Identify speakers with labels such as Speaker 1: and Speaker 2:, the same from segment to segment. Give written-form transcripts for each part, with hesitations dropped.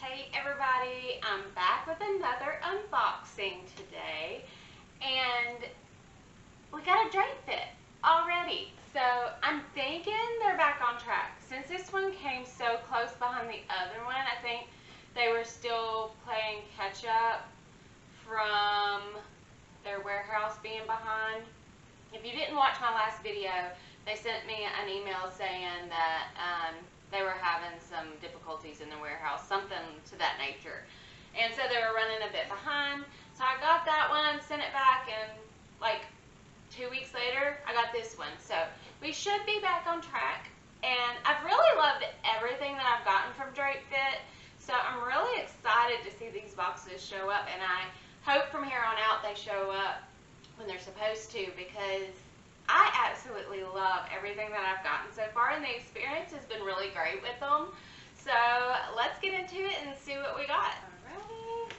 Speaker 1: Hey everybody, I'm back with another unboxing today, and we got a Drape Fit already. So I'm thinking they're back on track. Since this one came so close behind the other one, I think they were still playing catch up from their warehouse being behind. If you didn't watch my last video, they sent me an email saying that they were having some difficulties in the warehouse, something to that nature. And so they were running a bit behind. So I got that one, sent it back, and like 2 weeks later, I got this one. So we should be back on track. And I've really loved everything that I've gotten from Drape Fit. So I'm really excited to see these boxes show up, and I hope from here on out they show up when they're supposed to, because I absolutely love everything that I've gotten so far, and the experience has been really great with them. So let's get into it and see what we got. Alrighty.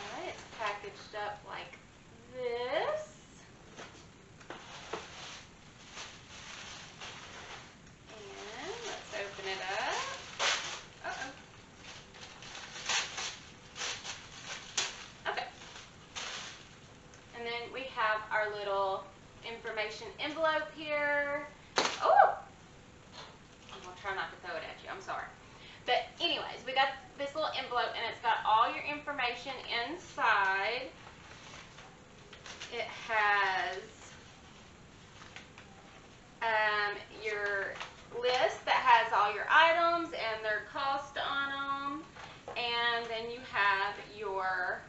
Speaker 1: Alright, it's packaged up like this. And let's open it up. And then we have our little information envelope here. Oh! I'm going to try not to throw it at you. I'm sorry. But anyways, we got this little envelope, and it's got all your information inside. It has your list that has all your items and their cost on them. And then you have your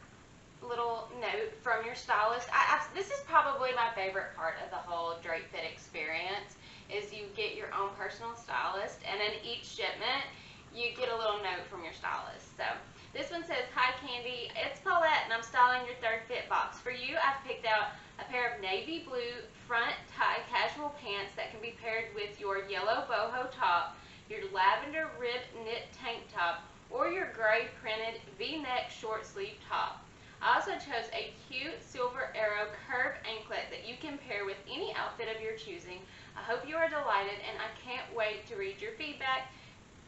Speaker 1: little note from your stylist. This is probably my favorite part of the whole Drape Fit experience, is you get your own personal stylist, and in each shipment you get a little note from your stylist. So this one says, "Hi Candy, it's Paulette and I'm styling your third fit box. For you, I've picked out a pair of navy blue front tie casual pants that can be paired with your yellow boho top, your lavender ribbed knit tank top, or your gray printed V-neck short sleeve top. I also chose a cute silver arrow curved anklet that you can pair with any outfit of your choosing. I hope you are delighted, and I can't wait to read your feedback.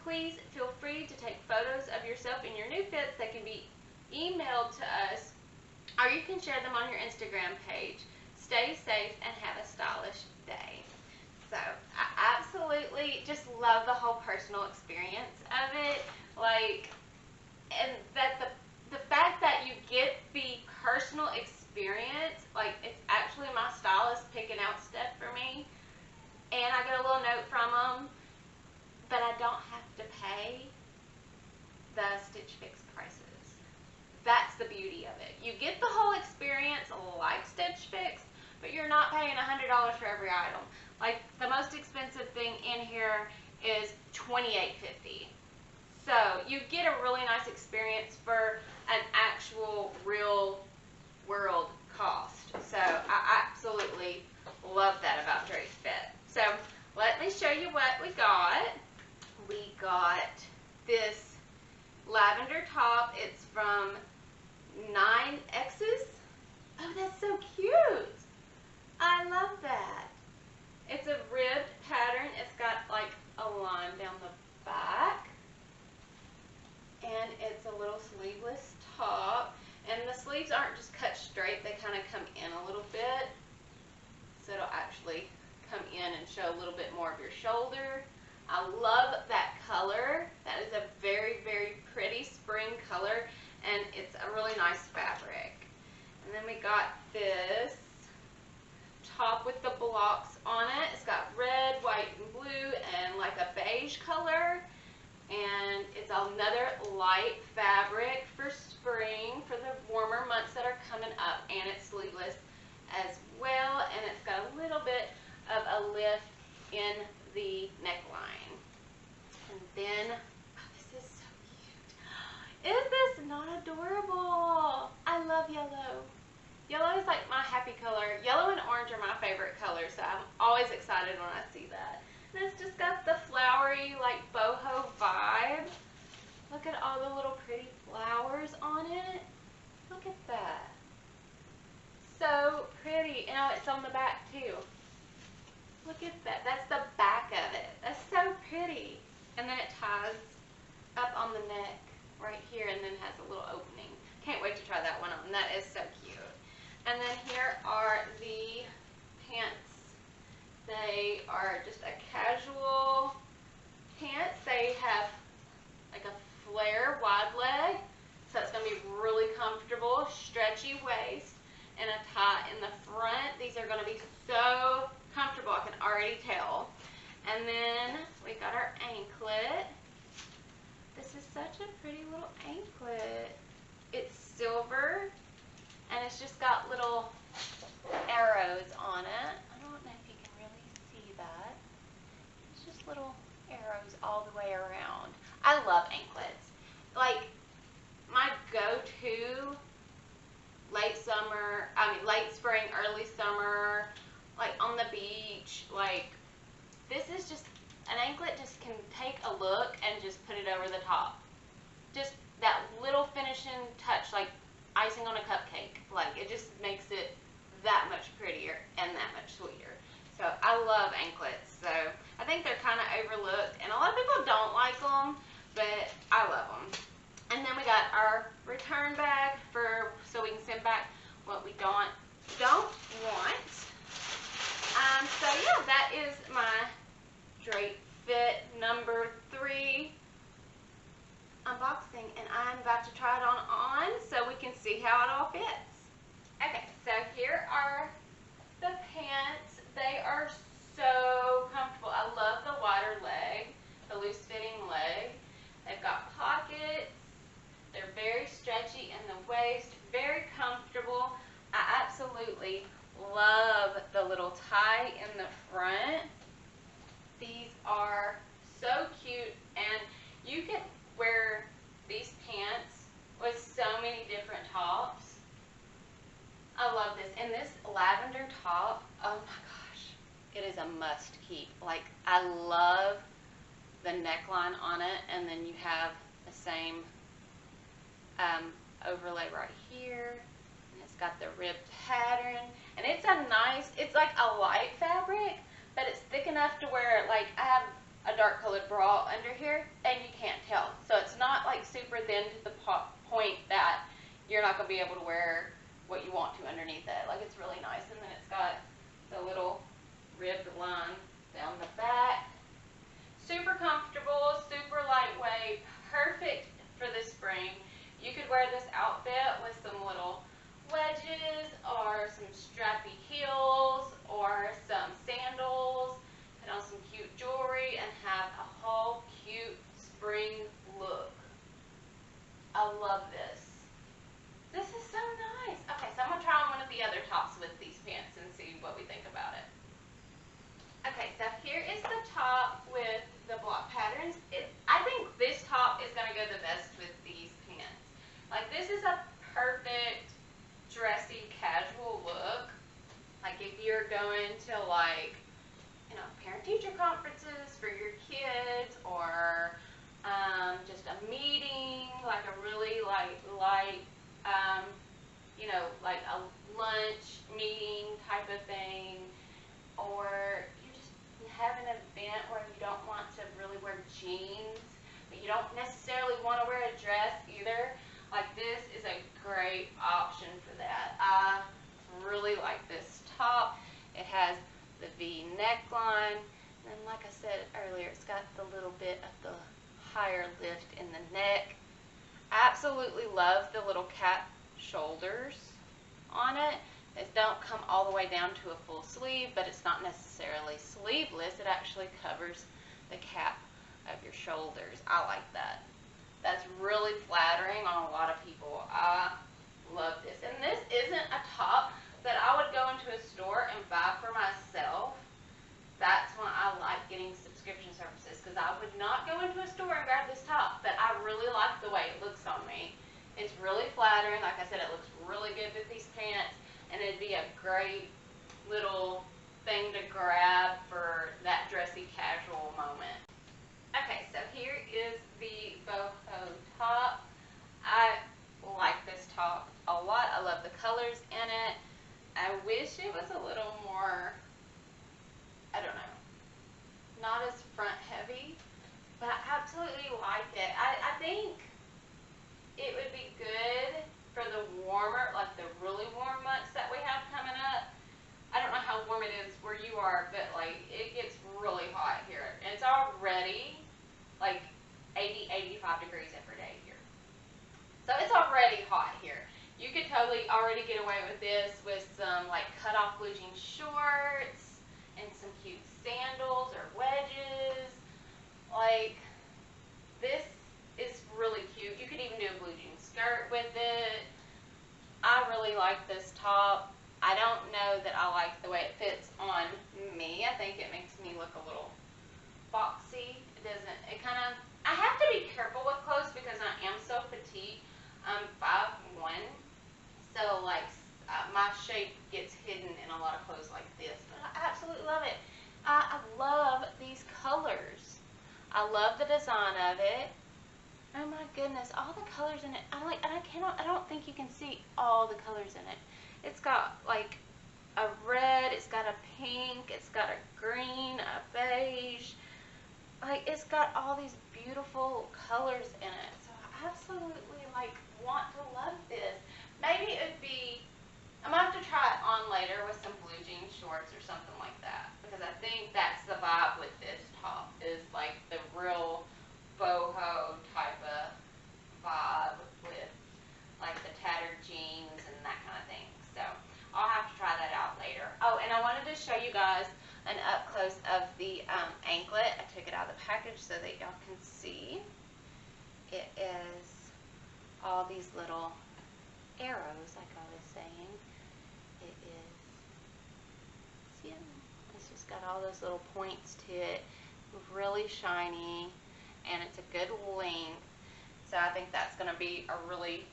Speaker 1: Please feel free to take photos of yourself in your new fits that can be emailed to us, or you can share them on your Instagram page. Stay safe and have a stylish day." So I absolutely just love the whole personal experience of it. Like, and that the fact that you get the personal experience, like it's actually my stylist picking out stuff for me, and I get a little note from them, but I don't have to pay the Stitch Fix prices. That's the beauty of it. You get the whole experience like Stitch Fix, but you're not paying $100 for every item. Like, the most expensive thing in here is $28.50. So you get a really nice experience for an actual real world cost. So I absolutely love that about Drape Fit. So let me show you what we got. We got this lavender top. It's from 9X's. Oh, that's so cute. I love that. It's a ribbed pattern. It's got like a line down the back. And it's a little sleeveless top, and the sleeves aren't just cut straight, they kind of come in a little bit, so it'll actually come in and show a little bit more of your shoulder. I love that color. That is a very, very pretty spring color, and it's a really nice fabric. And then we got this top with the blocks on it. It's got red, white, and blue, and like a beige color. And it's another light fabric for spring, for the warmer months that are coming up, and it's sleeveless as well, and it's got a little bit of a lift in the neckline. And then, oh, this is so cute. Is this not adorable? I love yellow. Yellow is like my happy color. Yellow and orange are my favorite colors, so I'm always excited when I see that. And it's just got the flowery, like, boho vibe. Look at all the little pretty flowers on it. Look at that. so pretty. And it's on the back too. Look at that. That's the back of it. That's so pretty. And then it ties up on the neck right here and then has a little opening. Can't wait to try that one on. That is so cute. And then here are the pants. They are just a casual pants. They have like a flare wide leg, so it's going to be really comfortable. Stretchy waist and a tie in the front. These are going to be so comfortable, I can already tell. And then we got our anklet. This is such a pretty little anklet. It's silver and it's just got little arrows on it. I don't know if you can really see that. It's just little arrows all the way around. I love anklets. Like, my go-to late spring, early summer, like on the beach, like, this is just, an anklet just can take a look and just put it over the top. Just that little finishing touch, like icing on a cupcake. Like, it just makes it that much prettier and that much sweeter. So I love anklets. So I think they're kind of overlooked, and a lot of people don't like them, but I love them. And then we got our return bag so we can send back what we don't want. So yeah, that is my Drape Fit number 3 unboxing, and I'm about to try it on so we can see how it all fits. Okay, so here are the pants. They are so comfortable. I love the wider leg, the loose fitting leg. They've got pockets. They're very stretchy in the waist, very comfortable. I absolutely love the little tie in the front. These are so cute, and you can wear these pants with so many different tops. I love this. And this lavender top, oh my gosh, it is a must keep. Like, I love the neckline on it, and then you have the same overlay right here, and it's got the ribbed pattern, and it's it's like a light fabric, but it's thick enough to where, like, I have a dark colored bra under here and you can't tell, so it's not like super thin to the point that you're not going to be able to wear what you want to underneath it. Like, it's really nice. And then it's got the little ribbed line down the back. Super comfortable, super lightweight, perfect for the spring. You could wear this outfit with some little wedges or some strappy heels or some sandals, put on some cute jewelry, and have a whole cute spring look. I love this. This is so nice. Okay, so I'm going to try on one of the other tops with these pants and see what we think about it. Okay, so here is the top with the block patterns. I think this top is going to go the best with these pants. Like, this is a perfect dressy casual look. Like, if you're going to, like, you know, parent-teacher conferences for your kids, or just a meeting, like a really light, you know, like a lunch meeting type of thing, or you have an event where you don't want to really wear jeans, but you don't necessarily want to wear a dress either. Like, this is a great option for that. I really like this top. It has the V neckline, and like I said earlier, it's got the little bit of the higher lift in the neck. I absolutely love the little cap shoulders on it. They don't come all the way down to a full sleeve, but it's not necessarily sleeveless. It actually covers the cap of your shoulders. I like that. That's really flattering on a lot of people. I love this. And this isn't a top that I would go into a store and buy for myself. That's why I like getting subscription services, because I would not go into a store and grab this top, but I really like the way it looks on me. It's really flattering. Like I said, it looks really good with these pants, and it'd be a great little thing to grab for that dressy casual moment. Okay, so here is the boho top. I like this top a lot. I love the colors in it. I wish it was a little more, I don't know, not as front heavy, but I absolutely like it. I think it would be good for the warmer, like the really warm months that we have coming up. I don't know how warm it is where you are, but like it gets really hot here. And it's already like 80, 85 degrees every day here. So it's already hot here. You could totally already get away with this with some like cut off blue jean shorts and some cute sandals or wedges. Like, this is really cute. You could even do a blue jean skirt with it. I really like this top. I don't know that I like the way it fits on me. I think it makes me look a little boxy. It doesn't, it kind of, I have to be careful with clothes because I am so petite. I'm 5'1", so like my shape gets hidden in a lot of clothes like this, but I absolutely love it. I love these colors. I love the design of it. Oh my goodness, all the colors in it. I don't think you can see all the colors in it. It's got like a red, it's got a pink, it's got a green, a beige. Like, it's got all these beautiful colors in it. So I absolutely like want to love this. Maybe it would be, I'm gonna have to try it on later with some blue jean shorts or something like that, because I think that's the vibe with this top, is like the real boho type of vibe with like the tattered jeans and that kind of thing. So I'll have to try that out later. Oh, and I wanted to show you guys an up close of the anklet. I took it out of the package so that y'all can see. It is all these little arrows, like I was saying. It is, see it? It's just got all those little points to it, really shiny, and it's a good length. So I think that's going to be a really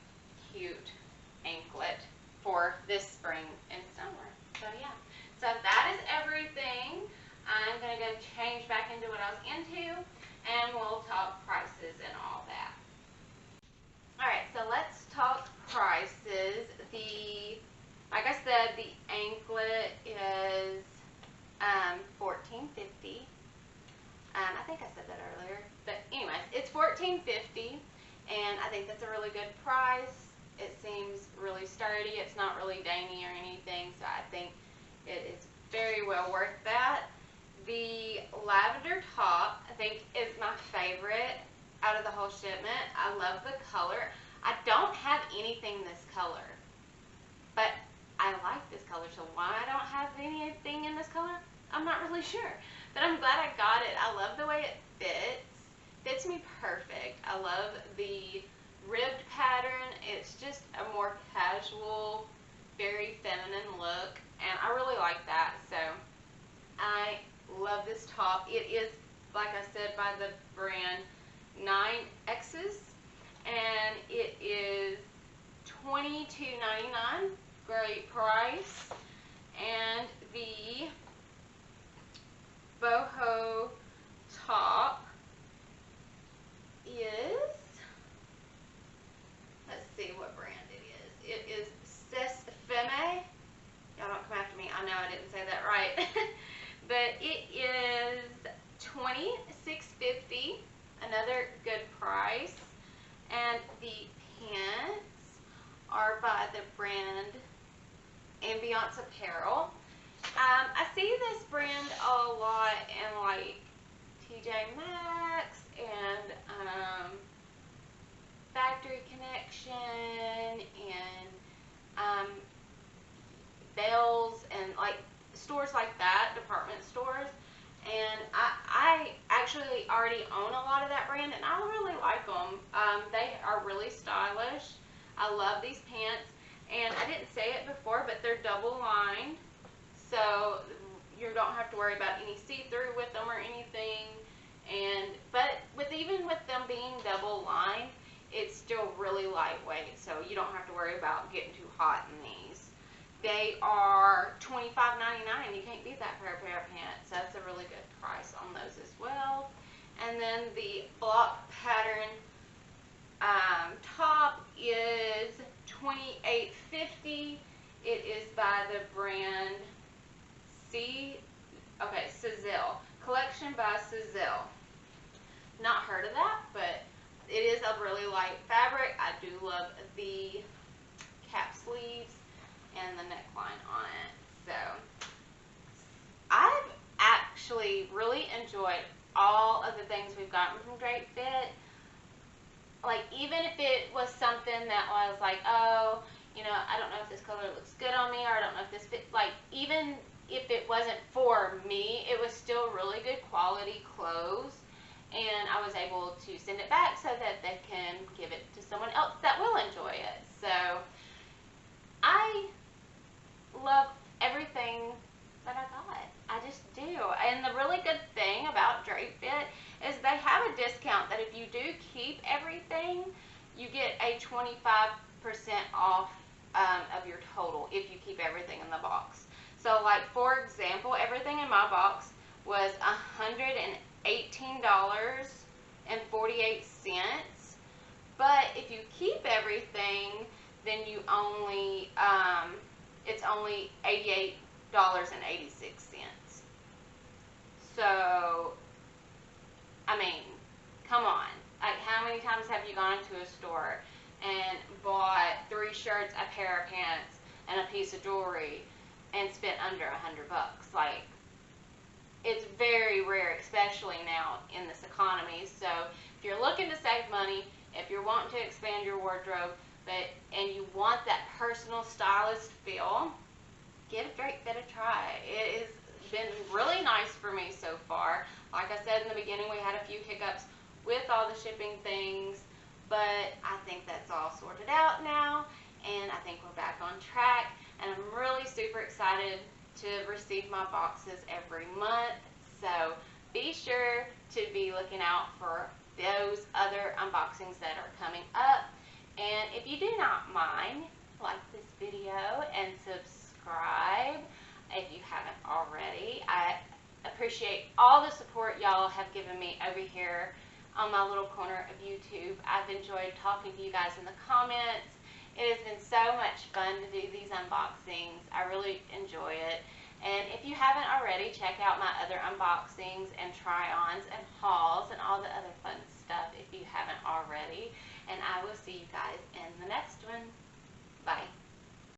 Speaker 1: cute anklet for this spring and summer. So yeah, so that is everything. I'm going to go change back into what I was into, and we'll talk prices and all that. Alright, so let's talk prices. Like I said, the anklet is $14.50. I think I said that earlier, but anyways, it's $14.50, and I think that's a really good price. It seems really sturdy. It's not really dainty or anything, so I think it is very well worth that. The lavender top, I think, is my favorite out of the whole shipment. I love the color. I don't have anything this color, but I like this color, so why I don't have anything in this color, I'm not really sure. But I'm glad I got it. I love the way it fits. Fits me perfect. I love the ribbed pattern. It's just a more casual, very feminine look, and I really like that. So I love this top. It is, like I said, by the brand 9X's, and it is $22.99. Great price. And the boho top is, let's see what brand it is. It is Femme. Y'all don't come after me. I know I didn't say that right. But it is $26.50. Another good price. And the pants are by the brand Ambiance Apparel. I see this brand a lot in like TJ Maxx and Factory Connection and Bells and like stores like that, department stores. And I actually already own a lot of that brand, and I really like them. They are really stylish. I love these pants, and I didn't say it before, but they're double lined, so you don't have to worry about any see-through with them or anything. But even with them being double lined, it's still really lightweight, so you don't have to worry about getting too hot in these. They are $25.99. You can't beat that for a pair of pants. That's a really good price on those as well. And then the block pattern top is $28.50. It is by the brand Cezille. Collection by Cezille. Not heard of that, but it is a really light fabric. I do love the cap sleeves and the neckline on it. So I've actually really enjoyed all of the things we've gotten from Drape Fit. Like, even if it was something that was like, oh, you know, I don't know if this color looks good on me, or I don't know if this fit, like, even if it wasn't for me, it was still really good quality clothes, and I was able to send it back so that they can give it to someone else that will enjoy it. So I love everything that I got. I just do. And the really good thing about Drape Fit is they have a discount that if you do keep everything, you get a 25% off of your total if you keep everything in the box. So, like, for example, everything in my box was $118.48. But if you keep everything, then you only it's only $88.86. So, I mean, come on. Like, how many times have you gone into a store and bought 3 shirts, a pair of pants, and a piece of jewelry and spent under $100? Like, it's very rare, especially now in this economy. So if you're looking to save money, if you're wanting to expand your wardrobe, and you want that personal stylist feel, give Drape Fit a try. It has been really nice for me so far. Like I said in the beginning, we had a few hiccups with all the shipping things, but I think that's all sorted out now, and I think we're back on track, and I'm really super excited to receive my boxes every month. So be sure to be looking out for those other unboxings that are coming up. And if you do not mind, like this video and subscribe if you haven't already. I appreciate all the support y'all have given me over here on my little corner of YouTube. I've enjoyed talking to you guys in the comments. It has been so much fun to do these unboxings. I really enjoy it. And if you haven't already, check out my other unboxings and try-ons and hauls and all the other fun stuff if you haven't already. And I will see you guys in the next one. Bye.